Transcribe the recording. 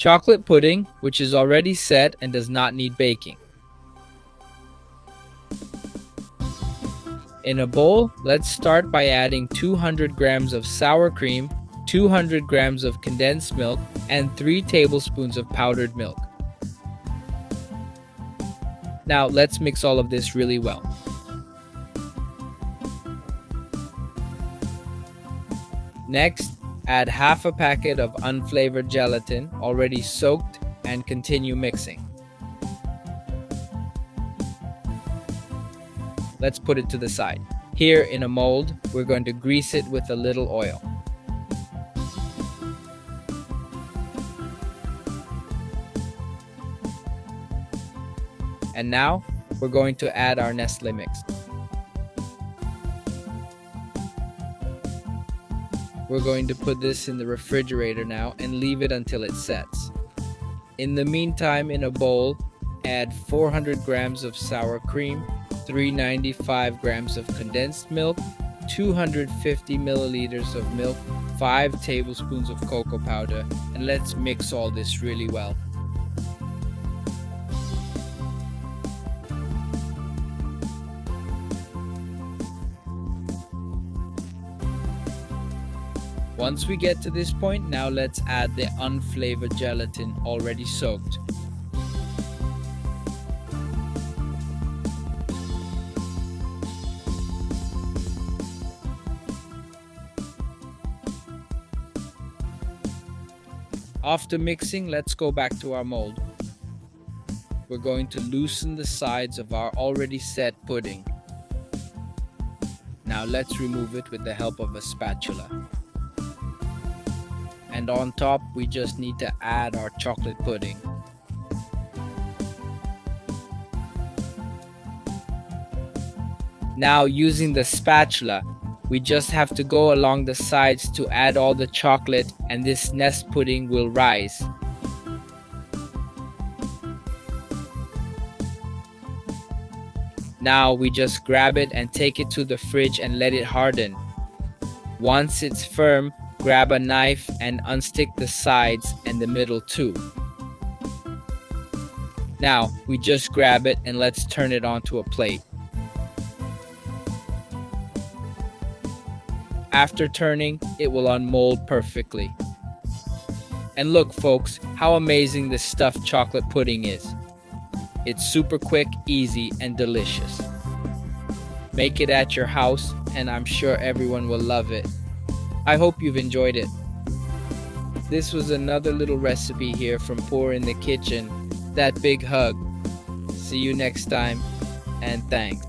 chocolate pudding, which is already set and does not need baking. In a bowl, let's start by adding 200 grams of sour cream, 200 grams of condensed milk, and 3 tablespoons of powdered milk. Now let's mix all of this really well. Next, add half a packet of unflavored gelatin already soaked and continue mixing. Let's put it to the side. Here in a mold, we're going to grease it with a little oil. And now, we're going to add our Nestle mix. We're going to put this in the refrigerator now and leave it until it sets. In the meantime, in a bowl, add 400 grams of sour cream, 395 grams of condensed milk, 250 milliliters of milk, 5 tablespoons of cocoa powder, and let's mix all this really well. Once we get to this point, now let's add the unflavored gelatin already soaked. After mixing, let's go back to our mold. We're going to loosen the sides of our already set pudding. Now let's remove it with the help of a spatula. And on top, we just need to add our chocolate pudding. Now, using the spatula, we just have to go along the sides to add all the chocolate, and this nest pudding will rise. Now we just grab it and take it to the fridge and let it harden. Once it's firm, grab a knife and unstick the sides and the middle too. Now we just grab it and let's turn it onto a plate. After turning, it will unmold perfectly. And look folks, how amazing this stuffed chocolate pudding is. It's super quick, easy, and delicious. Make it at your house and I'm sure everyone will love it. I hope you've enjoyed it. This was another little recipe here from Pour in the Kitchen. That big hug. See you next time, and thanks.